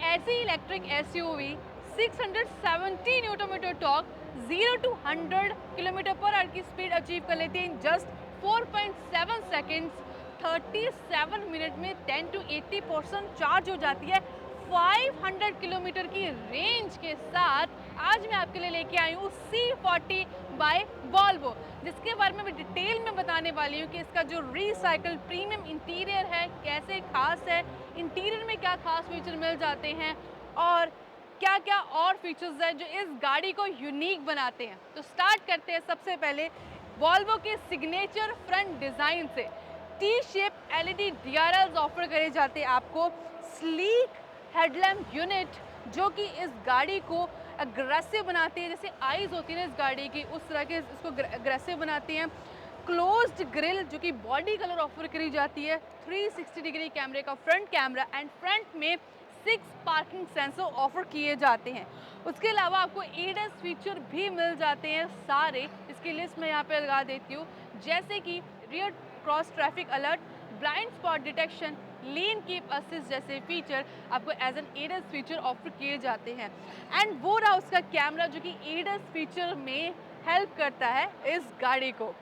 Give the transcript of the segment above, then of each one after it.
ऐसी electric SUV 670 newton metre torque 0 to 100 kilometre per hour की speed achieve कर लेती है इन जस्ट 4.7 सेकेंड्स। 37 मिनट में 10 to 80% चार्ज हो जाती है 500 किलोमीटर की रेंज के साथ। आज मैं आपके लिए लेके आई हूँ C40 बाय वॉल्वो, जिसके बारे में मैं डिटेल में बताने वाली हूँ कि इसका जो रिसाइकल प्रीमियम इंटीरियर है कैसे खास है, इंटीरियर में क्या खास फीचर मिल जाते हैं और क्या क्या और फीचर्स हैं जो इस गाड़ी को यूनिक बनाते हैं। तो स्टार्ट करते हैं सबसे पहले वॉल्वो के सिग्नेचर फ्रंट डिज़ाइन से। T shape LED DRLs offer करे जाते हैं आपको। स्लीक हेडलैम्प यूनिट जो कि इस गाड़ी को अग्रेसिव बनाती है, जैसे आईज होती है ना इस गाड़ी की उस तरह के इसको अग्रेसिव बनाती हैं। क्लोज्ड ग्रिल जो कि बॉडी कलर ऑफर करी जाती है। 360 डिग्री कैमरे का फ्रंट कैमरा एंड फ्रंट में 6 पार्किंग सेंसर ऑफर किए जाते हैं। उसके अलावा आपको एडस फीचर भी मिल जाते हैं सारे। इसकी लिस्ट मैं यहाँ पे लगा देती हूँ, जैसे कि rear cross traffic alert, blind spot detection, lane keep assist जैसे फीचर आपको as an ADAS feature offer किए जाते हैं। एंड वो रहा उसका कैमरा जो कि एडस फीचर में हेल्प करता है इस गाड़ी को।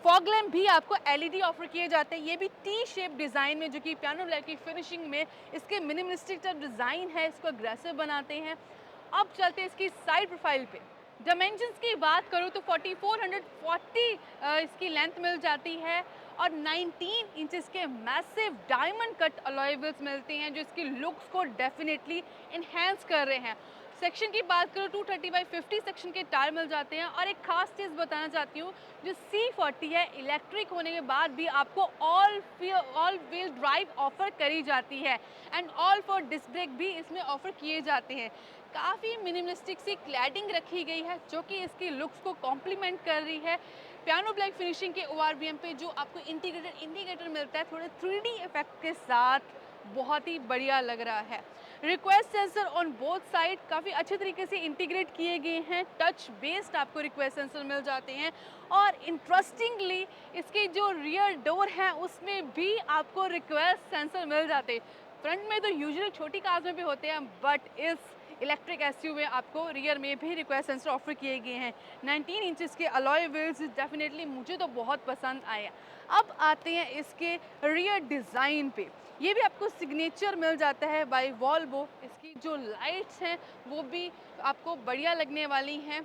फॉग लैम्प भी आपको एलईडी ऑफर किए जाते हैं, ये भी टी शेप डिज़ाइन में, जो कि पियानो ब्लैक की फिनिशिंग में इसके मिनिमलिस्टिक टाइप डिज़ाइन है, इसको अग्रेसिव बनाते हैं। अब चलते हैं इसकी साइड प्रोफाइल पे। डायमेंशंस की बात करूँ तो 4440 इसकी लेंथ मिल जाती है और 19 इंचेस के massive diamond cut alloy wheels मिलते हैं जो इसकी लुक्स को डेफिनेटली इन्हेंस कर रहे हैं। सेक्शन की बात करूँ 230/50 सेक्शन के टायर मिल जाते हैं। और एक खास चीज़ बताना चाहती हूँ, जो C40 है इलेक्ट्रिक होने के बाद भी आपको ऑल व्हील ड्राइव ऑफर करी जाती है and all four disc brake भी इसमें ऑफर किए जाते हैं। काफ़ी मिनिमलिस्टिक सी क्लैडिंग रखी गई है जो कि इसकी लुक्स को कॉम्प्लीमेंट कर रही है। पियानो ब्लैक फिनिशिंग के ORVM पे जो आपको इंटीग्रेटेड इंडिकेटर मिलता है थोड़े 3D इफेक्ट के साथ, बहुत ही बढ़िया लग रहा है। Request sensor on both side काफ़ी अच्छे तरीके से इंटीग्रेट किए गए हैं। टच बेस्ड आपको रिक्वेस्ट सेंसर मिल जाते हैं और इंटरेस्टिंगली इसके जो रियर डोर है उसमें भी आपको रिक्वेस्ट सेंसर मिल जाते हैं। फ्रंट में तो यूजुअली छोटी कार्स में भी होते हैं, बट इस इलेक्ट्रिक एसयूवी में आपको रियर में भी रिक्वेस्ट सेंसर ऑफर किए गए हैं। 19 इंचेस के अलॉय व्हील्स डेफिनेटली मुझे तो बहुत पसंद आए। अब आते हैं इसके रियर डिज़ाइन पे। ये भी आपको सिग्नेचर मिल जाता है बाय वॉल्वो। इसकी जो लाइट्स हैं वो भी आपको बढ़िया लगने वाली हैं।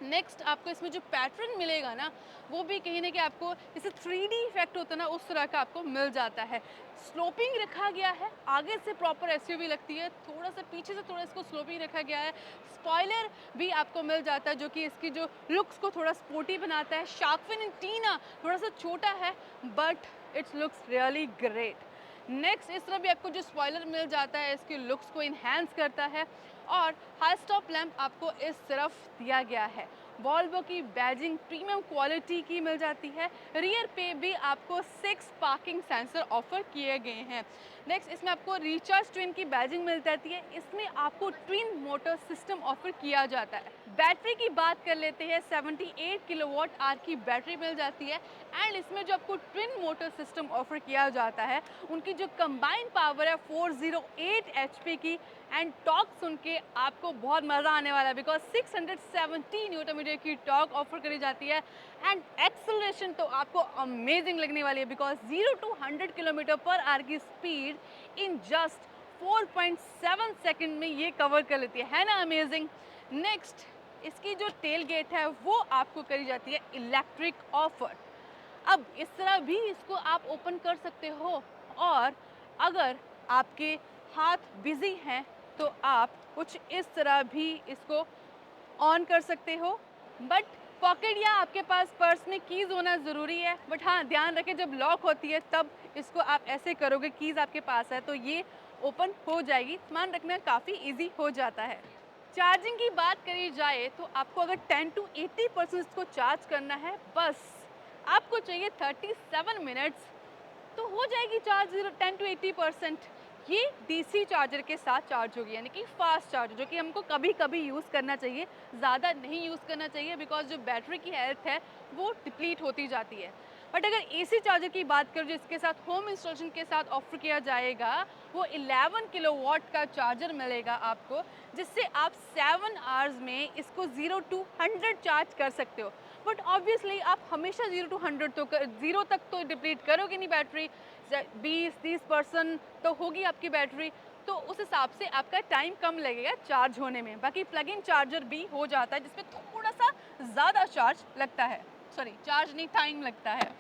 नेक्स्ट आपको इसमें जो पैटर्न मिलेगा ना, वो भी कहीं ना कहीं आपको जैसे 3D इफेक्ट होता है ना उस तरह का आपको मिल जाता है। स्लोपिंग रखा गया है, आगे से प्रॉपर एसयूवी लगती है, थोड़ा सा पीछे से थोड़ा इसको स्लोपिंग रखा गया है। स्पॉइलर भी आपको मिल जाता है जो कि इसकी जो लुक्स को थोड़ा स्पोर्टी बनाता है। शार्क फिन एंटीना थोड़ा सा छोटा है but it's looks really great. Next इस तरह भी आपको जो स्पॉइलर मिल जाता है इसके लुक्स को इन्हेंस करता है। और हाई स्टॉप लैंप आपको इस तरफ दिया गया है। वॉल्वो की बैजिंग प्रीमियम क्वालिटी की मिल जाती है। रियर पे भी आपको 6 पार्किंग सेंसर ऑफर किए गए हैं। नेक्स्ट इसमें आपको रिचार्ज ट्विन की बैजिंग मिल जाती है। इसमें आपको ट्विन मोटर सिस्टम ऑफर किया जाता है। बैटरी की बात कर लेते हैं, 78 किलोवाट आवर की बैटरी मिल जाती है एंड इसमें जो आपको ट्विन मोटर सिस्टम ऑफर किया जाता है उनकी जो कंबाइंड पावर है 408 HP की। एंड टॉर्क सुन के आपको बहुत मज़ा आने वाला है बिकॉज 670 न्यूटन मीटर की टॉर्क ऑफर करी जाती है। एंड एक्सेलरेशन तो आपको अमेजिंग लगने वाली है because 0 to 100 kilometre per hour की स्पीड इन जस्ट 4.7 सेकेंड में ये कवर कर लेती है ना अमेजिंग। नेक्स्ट इसकी जो टेल गेट है वो आपको करी जाती है इलेक्ट्रिक ऑफर। अब इस तरह भी इसको आप ओपन कर सकते हो और अगर आपके हाथ बिजी हैं तो आप कुछ इस तरह भी इसको ऑन कर सकते हो। बट पॉकेट या आपके पास पर्स में कीज़ होना ज़रूरी है। बट हाँ, ध्यान रखें जब लॉक होती है तब इसको आप ऐसे करोगे, कीज़ आपके पास है तो ये ओपन हो जाएगी। सामान रखना काफ़ी इजी हो जाता है। चार्जिंग की बात करी जाए तो आपको अगर 10 to 80% इसको चार्ज करना है, बस आपको चाहिए 37 मिनट्स तो हो जाएगी चार्ज 10 to 80%। ये DC चार्जर के साथ चार्ज होगी, यानी कि फास्ट चार्जर, जो कि हमको कभी कभी यूज़ करना चाहिए, ज़्यादा नहीं यूज़ करना चाहिए बिकॉज जो बैटरी की हेल्थ है वो डिप्लीट होती जाती है। बट अगर एसी चार्जर की बात करूँ जो इसके साथ होम इंस्टॉलेशन के साथ ऑफर किया जाएगा, वो 11 किलोवाट का चार्जर मिलेगा आपको, जिससे आप 7 आवर्स में इसको 0 to 100 चार्ज कर सकते हो। बट ऑब्वियसली आप हमेशा 0 to 100 तो 0 तक तो डिप्लीट करोगे नहीं बैटरी, 20-30% तो होगी आपकी बैटरी, तो उस हिसाब से आपका टाइम कम लगेगा चार्ज होने में। बाकी प्लग इन चार्जर भी हो जाता है जिसमें थोड़ा सा ज़्यादा चार्ज लगता है, सॉरी चार्ज नहीं, टाइम लगता है।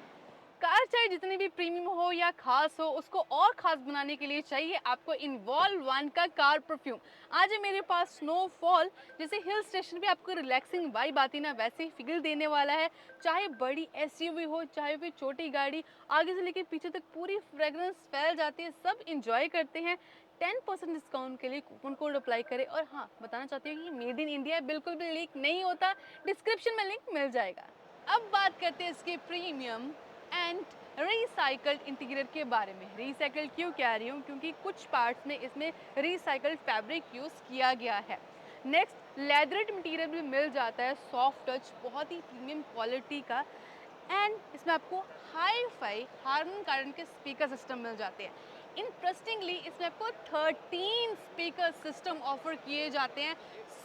कार चाहे जितनी भी प्रीमियम हो या खास हो, उसको और खास बनाने के लिए चाहिए आपको इन्वॉल्व वन का कार परफ्यूम। आज है मेरे पास स्नोफॉल, जैसे हिल स्टेशन पे आपको रिलैक्सिंग वाइब आती ना, वैसे ही फील देने वाला है। चाहे बड़ी एसयूवी हो, चाहे फिर छोटी गाड़ी, आगे से लेकर पीछे तक पूरी फ्रेग्रेंस फैल जाती है, सब इंजॉय करते हैं। 10% डिस्काउंट के लिए कूपन कोड अप्लाई करें। और हाँ, बताना चाहती हूँ कि मेड इन इंडिया बिल्कुल भी लीक नहीं होता, डिस्क्रिप्शन में लिंक मिल जाएगा। अब बात करते हैं इसके प्रीमियम एंड रिसाइकल्ड इंटीरियर के बारे में। रिसाइकल्ड क्यों कह रही हूँ, क्योंकि कुछ पार्ट्स में इसमें रिसाइकल्ड फैब्रिक यूज़ किया गया है। नेक्स्ट, लेदरेड मटेरियल भी मिल जाता है, सॉफ्ट टच, बहुत ही प्रीमियम क्वालिटी का। एंड इसमें आपको हाई फाई हार्मन कार्डन के स्पीकर सिस्टम मिल जाते हैं। इंटरेस्टिंगली इसमें आपको 13 स्पीकर सिस्टम ऑफर किए जाते हैं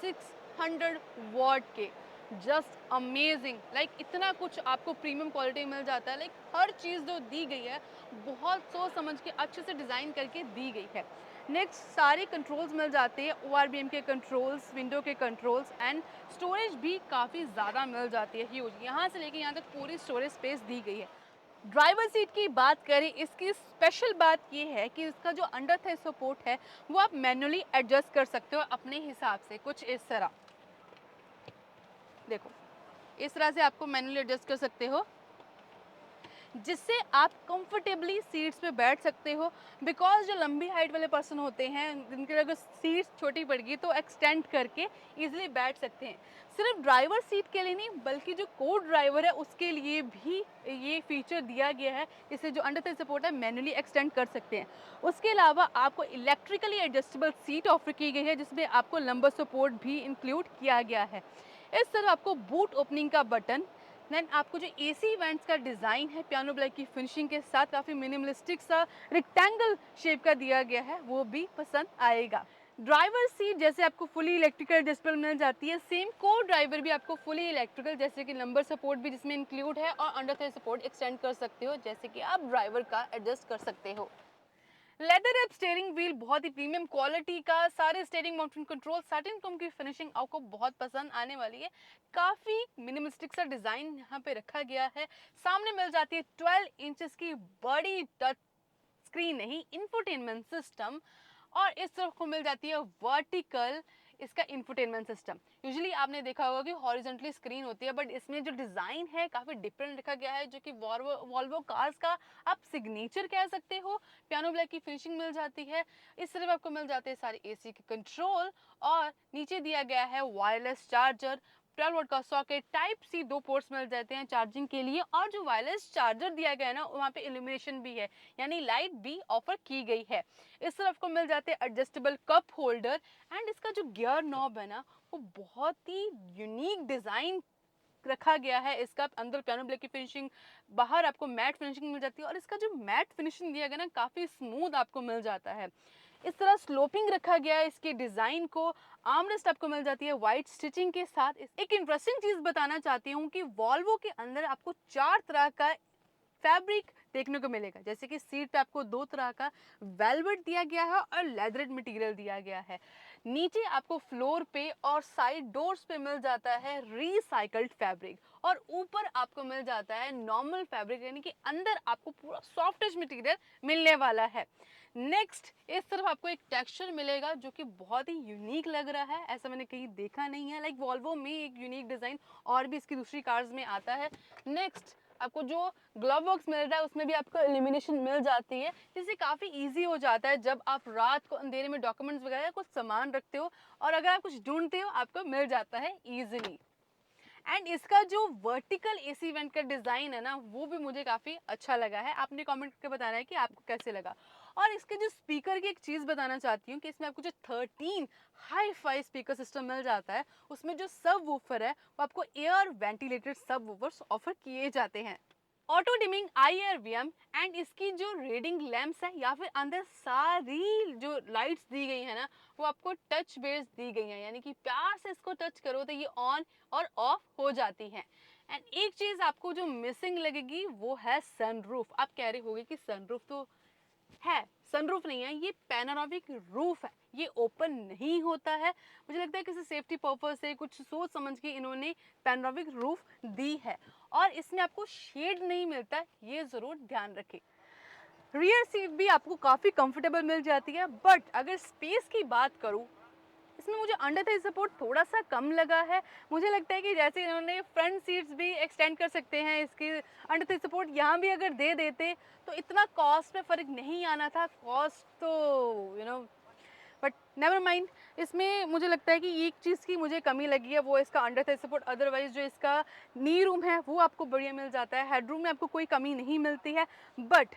600 वॉट के। जस्ट अमेजिंग, लाइक इतना कुछ आपको प्रीमियम क्वालिटी मिल जाता है। लाइक हर चीज़ जो दी गई है बहुत सोच समझ के अच्छे से डिज़ाइन करके दी गई है। नेक्स्ट, सारे कंट्रोल्स मिल जाते हैं, ORBM के कंट्रोल्स, विंडो के कंट्रोल्स, एंड स्टोरेज भी काफ़ी ज़्यादा मिल जाती है, ह्यूज। यहाँ से लेके यहाँ तक पूरी स्टोरेज स्पेस दी गई है। ड्राइवर सीट की बात करें, इसकी स्पेशल बात ये है कि इसका जो अंडर थाई सपोर्ट है वो आप मैनुअली एडजस्ट कर सकते हो अपने हिसाब से, कुछ इस तरह। देखो, इस तरह से आपको मैनुअली एडजस्ट कर सकते हो, जिससे आप कंफर्टेबली सीट्स पे बैठ सकते हो। बिकॉज जो लंबी हाइट वाले पर्सन होते हैं, जिनके अगर सीट्स छोटी पड़ गई तो एक्सटेंड करके इजीली बैठ सकते हैं। सिर्फ ड्राइवर सीट के लिए नहीं, बल्कि जो को ड्राइवर है उसके लिए भी ये फीचर दिया गया है, जिससे जो अंडर थाई सपोर्ट है मैनुअली एक्सटेंड कर सकते हैं। उसके अलावा आपको इलेक्ट्रिकली एडजस्टेबल सीट ऑफर की गई है, जिसमें आपको लंबर सपोर्ट भी इंक्लूड किया गया है। इस तरह आपको बूट ओपनिंग का बटन, देन आपको जो एसी वेंट्स का डिज़ाइन है पियानो ब्लैक की फिनिशिंग के साथ काफ़ी मिनिमलिस्टिक सा रेक्टेंगल शेप का दिया गया है, वो भी पसंद आएगा। ड्राइवर सीट जैसे आपको फुली इलेक्ट्रिकल डिस्प्ले मिल जाती है, सेम को ड्राइवर भी आपको फुली इलेक्ट्रिकल, जैसे कि नंबर सपोर्ट भी जिसमें इंक्लूड है, और अंडर थाई सपोर्ट एक्सटेंड कर सकते हो, जैसे कि आप ड्राइवर का एडजस्ट कर सकते हो। लेदर अप स्टीयरिंग व्हील, बहुत ही प्रीमियम क्वालिटी का, सारे steering mountain control, satin tone की फिनिशिंग आपको बहुत पसंद आने वाली है। काफ़ी मिनिमलिस्टिक सा डिज़ाइन यहाँ पे रखा गया है। सामने मिल जाती है 12 इंचेस की बड़ी टच स्क्रीन, नहीं इंफोटेनमेंट सिस्टम, और इस तरफ को मिल जाती है वर्टिकल इसका इंफोटेनमेंट सिस्टम। यूजुअली आपने देखा होगा कि हॉरिजॉन्टली स्क्रीन होती है, बट इसमें जो डिज़ाइन है काफ़ी डिफरेंट रखा गया है, जो कि वॉल्वो कार्स का आप सिग्नेचर कह सकते हो। पियानो ब्लैक की फिनिशिंग मिल जाती है। इस तरफ आपको मिल जाते हैं सारे एसी के कंट्रोल, और नीचे दिया गया है वायरलेस चार्जर, 12 वोल्ट का सॉकेट, टाइप सी 2 पोर्ट्स मिल जाते हैं चार्जिंग के लिए, और जो वायरलेस चार्जर दिया गया है ना, वहाँ पे इल्यूमिनेशन भी है, यानी लाइट भी ऑफर की गई है। इस तरफ को मिल जाते हैं एडजस्टेबल कप होल्डर, एंड इसका जो गियर नॉब है ना, वो बहुत ही यूनिक डिज़ाइन रखा गया है। इसका अंदर पियानो ब्लैक की फिनिशिंग, बाहर आपको मैट फिनिशिंग मिल जाती है, और इसका जो मैट फिनिशिंग दिया गया ना, काफ़ी स्मूथ आपको मिल जाता है। इस तरह स्लोपिंग रखा गया है इसके डिज़ाइन को। आर्मरेस्ट आपको मिल जाती है वाइट स्टिचिंग के साथ। एक इंटरेस्टिंग चीज़ बताना चाहती हूँ कि वॉल्वो के अंदर आपको 4 तरह का फैब्रिक देखने को मिलेगा, जैसे कि सीट पे आपको 2 तरह का वेलवेट दिया गया है और लेदरेड मटेरियल दिया गया है। नीचे आपको फ्लोर पे और साइड डोर्स पे मिल जाता है रिसाइकल्ड फैब्रिक, और ऊपर आपको मिल जाता है नॉर्मल फैब्रिक, यानी कि अंदर आपको पूरा सॉफ्ट टच मटेरियल मिलने वाला है। नेक्स्ट, इस तरफ आपको एक टेक्सचर मिलेगा जो कि बहुत ही यूनिक लग रहा है, ऐसा मैंने कहीं देखा नहीं है। लाइक वॉल्वो में एक यूनिक डिज़ाइन और भी इसकी दूसरी कार्स में आता है। नेक्स्ट, आपको जो ग्लव बॉक्स मिल रहा है उसमें भी आपको इल्यूमिनेशन मिल जाती है, जिससे काफ़ी इजी हो जाता है जब आप रात को अंधेरे में डॉक्यूमेंट्स वगैरह कुछ सामान रखते हो, और अगर आप कुछ ढूंढते हो आपको मिल जाता है ईजिली। एंड इसका जो वर्टिकल एसी वेंट का डिज़ाइन है ना, वो भी मुझे काफ़ी अच्छा लगा है। आपने कमेंट करके बताना है कि आपको कैसे लगा। और इसके जो स्पीकर की एक चीज़ बताना चाहती हूँ कि इसमें आपको जो 13 हाई फाई स्पीकर सिस्टम मिल जाता है, उसमें जो सब वूफर है वो आपको एयर वेंटिलेटेड सब वूफर्स ऑफर किए जाते हैं। ऑटो डिमिंग IRVM एंड इसकी जो रीडिंग लैंप्स है या फिर अंदर सारी जो लाइट्स दी गई है ना, वो आपको टच बेस दी गई है, यानी कि प्यार से इसको टच करो तो ये ऑन और ऑफ हो जाती हैं। एंड एक चीज़ आपको जो मिसिंग लगेगी वो है सनरूफ। आप कह रहे होगे कि सनरूफ तो है, सनरूफ नहीं है, ये पैनोरामिक रूफ है, ये ओपन नहीं होता है। मुझे लगता है किसी सेफ्टी पर्पज से कुछ सोच समझ के इन्होंने पैनोरामिक रूफ दी है, और इसमें आपको शेड नहीं मिलता, ये ज़रूर ध्यान रखें। रियर सीट भी आपको काफ़ी कंफर्टेबल मिल जाती है, बट अगर स्पेस की बात करूँ, इसमें मुझे अंडर थाई सपोर्ट थोड़ा सा कम लगा है। मुझे लगता है कि जैसे इन्होंने फ्रंट सीट्स भी एक्सटेंड कर सकते हैं, इसकी अंडर थाई सपोर्ट यहाँ भी अगर दे देते तो इतना कॉस्ट में फ़र्क नहीं आना था। कॉस्ट तो बट नेवर माइंड। इसमें मुझे लगता है कि एक चीज़ की मुझे कमी लगी है, वो इसका अंडर थाई सपोर्ट। अदरवाइज जो इसका नी रूम है वो आपको बढ़िया मिल जाता है, हेड रूम में आपको कोई कमी नहीं मिलती है। बट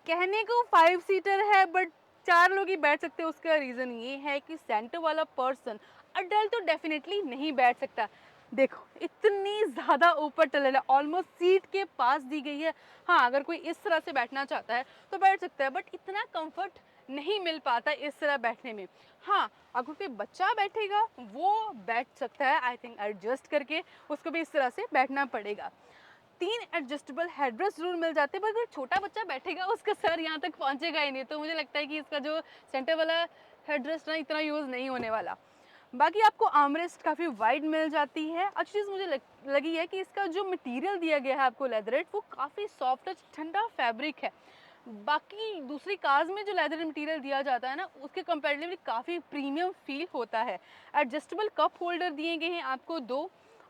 कहने को 5 सीटर है, बट 4 लोग ही बैठ सकते हैं। उसका रीज़न ये है कि सेंटर वाला पर्सन अडल्ट तो डेफिनेटली नहीं बैठ सकता। देखो इतनी ज़्यादा ऊपर टनल है, ऑलमोस्ट सीट के पास दी गई है। हाँ, अगर कोई इस तरह से बैठना चाहता है तो बैठ सकता है, बट इतना कंफर्ट नहीं मिल पाता इस तरह बैठने में। हाँ, अगर कोई बच्चा बैठेगा वो बैठ सकता है, आई थिंक एडजस्ट करके उसको भी इस तरह से बैठना पड़ेगा। 3 एडजस्टेबल हेडरेस्ट जरूर मिल जाते हैं, पर अगर छोटा बच्चा बैठेगा उसका सर यहाँ तक पहुँचेगा ही नहीं, तो मुझे लगता है कि इसका जो सेंटर वाला हेडरेस्ट ना इतना यूज़ नहीं होने वाला। बाकी आपको आर्मरेस्ट काफ़ी वाइड मिल जाती है। अच्छी चीज़ मुझे लगी है कि इसका जो मटेरियल दिया गया है आपको लेदरेट, वो काफ़ी सॉफ्ट और ठंडा फैब्रिक है। बाकी दूसरी कार्स में जो लेदर मटेरियल दिया जाता है ना, उसके कंपैरेटिवली काफ़ी प्रीमियम फील होता है। एडजस्टेबल कप होल्डर दिए गए हैं आपको 2,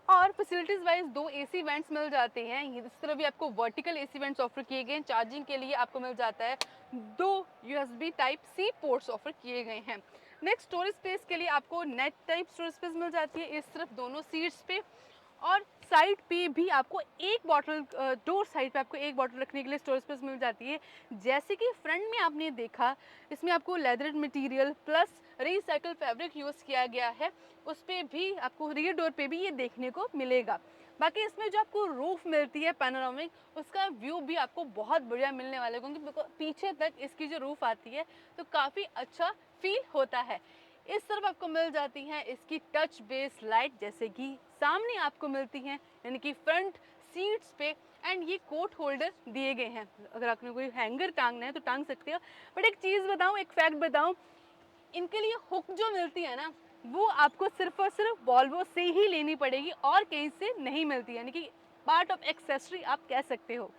और फैसिलिटीज़ वाइज 2 AC वेंट्स मिल जाते हैं। इस तरह भी आपको वर्टिकल AC वेंट्स ऑफर किए गए हैं। चार्जिंग के लिए आपको मिल जाता है 2 USB type C ports offer किए गए हैं। नेक्स्ट स्टोरेज स्पेस के लिए आपको नेट टाइप स्टोरेज स्पेस मिल जाती है इस तरफ दोनों सीट्स पे, और साइड पे भी आपको एक बॉटल, डोर साइड पे आपको एक बॉटल रखने के लिए स्टोरेज स्पेस मिल जाती है। जैसे कि फ्रंट में आपने देखा, इसमें आपको leather material plus recycle fabric use किया गया है, उस पर भी आपको रियर डोर पे भी ये देखने को मिलेगा। बाकी इसमें जो आपको रूफ मिलती है पैनोरामिक, उसका व्यू भी आपको बहुत बढ़िया मिलने वाला है, क्योंकि पीछे तक इसकी जो रूफ आती है तो काफ़ी अच्छा फील होता है। इस तरफ आपको मिल जाती हैं इसकी टच बेस लाइट, जैसे कि सामने आपको मिलती हैं, यानी कि फ्रंट सीट्स पे। एंड ये कोट होल्डर दिए गए हैं, अगर आपने कोई हैंगर टांगना है तो टांग सकते हो। बट एक चीज़ बताऊं, एक फैक्ट बताऊं, इनके लिए हुक जो मिलती है ना, वो आपको सिर्फ और सिर्फ वॉल्वो से ही लेनी पड़ेगी और कहीं से नहीं मिलती, यानी कि पार्ट ऑफ एक्सेसरी आप कह सकते हो।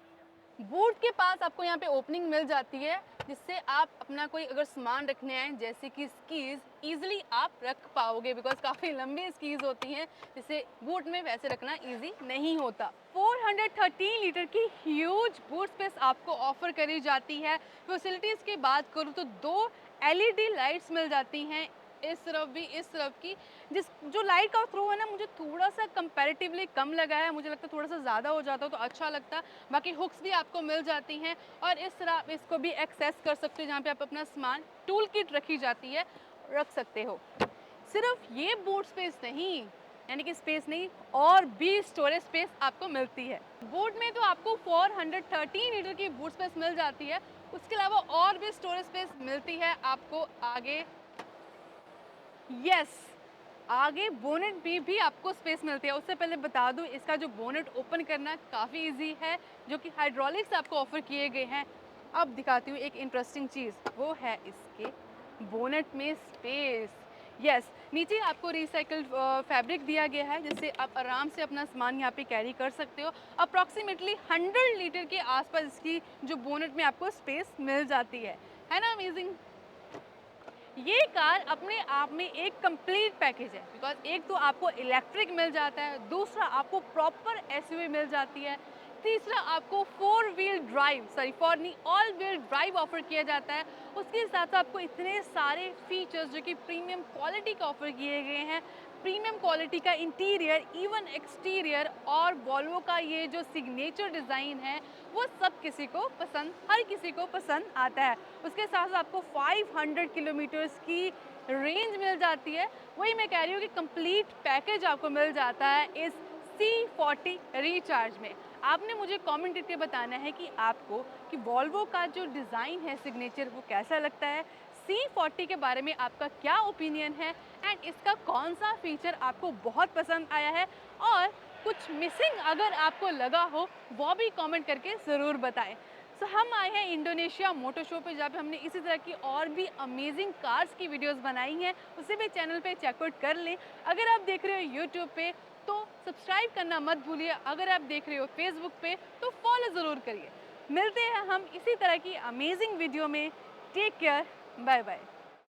बूट के पास आपको यहाँ पे ओपनिंग मिल जाती है, जिससे आप अपना कोई अगर सामान रखने आए जैसे कि स्कीज, इजीली आप रख पाओगे, बिकॉज काफ़ी लंबी स्कीज होती हैं जिसे बूट में वैसे रखना इजी नहीं होता। 413 लीटर की ह्यूज बूट स्पेस आपको ऑफर करी जाती है। फैसिलिटीज़ की बात करूँ तो 2 LED लाइट्स मिल जाती हैं, इस तरफ भी इस तरफ की। जिस जो लाइट का थ्रो है ना, मुझे थोड़ा सा कंपैरेटिवली कम लगा है, मुझे लगता है थोड़ा सा ज़्यादा हो जाता तो अच्छा लगता। बाकी हुक्स भी आपको मिल जाती हैं, और इस तरह आप इसको भी एक्सेस कर सकते हो, जहाँ पे आप अपना सामान टूल किट रखी जाती है रख सकते हो। सिर्फ ये बूट स्पेस नहीं, यानी कि स्पेस नहीं, और भी स्टोरेज स्पेस आपको मिलती है। बूट में तो आपको 413 लीटर की बूट स्पेस मिल जाती है, उसके अलावा और भी स्टोरेज स्पेस मिलती है आपको आगे। यस, आगे बोनेट भी आपको स्पेस मिलती है। उससे पहले बता दूं, इसका जो बोनेट ओपन करना काफ़ी इजी है, जो कि हाइड्रोलिक्स आपको ऑफर किए गए हैं। अब दिखाती हूँ एक इंटरेस्टिंग चीज़, वो है इसके बोनेट में स्पेस। यस, नीचे आपको रिसाइकल्ड फैब्रिक दिया गया है, जिससे आप आराम से अपना सामान यहाँ पे कैरी कर सकते हो। अप्रॉक्सीमेटली 100 लीटर के आसपास इसकी जो बोनेट में आपको स्पेस मिल जाती है ना अमेजिंग। ये कार अपने आप में एक कंप्लीट पैकेज है, बिकॉज एक तो आपको इलेक्ट्रिक मिल जाता है, दूसरा आपको प्रॉपर एसयूवी मिल जाती है, तीसरा आपको 4 नहीं ऑल व्हील ड्राइव ऑफर किया जाता है। उसके साथ साथ आपको इतने सारे फीचर्स जो कि प्रीमियम क्वालिटी के ऑफर किए गए हैं, प्रीमियम क्वालिटी का इंटीरियर, इवन एक्सटीरियर, और वॉल्वो का ये जो सिग्नेचर डिज़ाइन है वो सब किसी को पसंद, हर किसी को पसंद आता है। उसके साथ साथ आपको 500 किलोमीटर्स की रेंज मिल जाती है। वही मैं कह रही हूँ कि कंप्लीट पैकेज आपको मिल जाता है इस C40 रिचार्ज में। आपने मुझे कमेंट करके बताना है कि आपको कि वॉल्वो का जो डिज़ाइन है सिग्नेचर वो कैसा लगता है, C40 के बारे में आपका क्या ओपिनियन है एंड इसका कौन सा फीचर आपको बहुत पसंद आया है और कुछ मिसिंग अगर आपको लगा हो वो भी कमेंट करके ज़रूर बताएं। सो हम आए हैं इंडोनेशिया मोटर शो पे, जहाँ पे हमने इसी तरह की और भी अमेजिंग कार्स की वीडियोस बनाई हैं, उसे भी चैनल पे चेकआउट कर लें। अगर आप देख रहे हो यूट्यूब पे तो सब्सक्राइब करना मत भूलिए, अगर आप देख रहे हो फेसबुक पे तो फॉलो ज़रूर करिए। मिलते हैं हम इसी तरह की अमेजिंग वीडियो में। Take care, bye bye.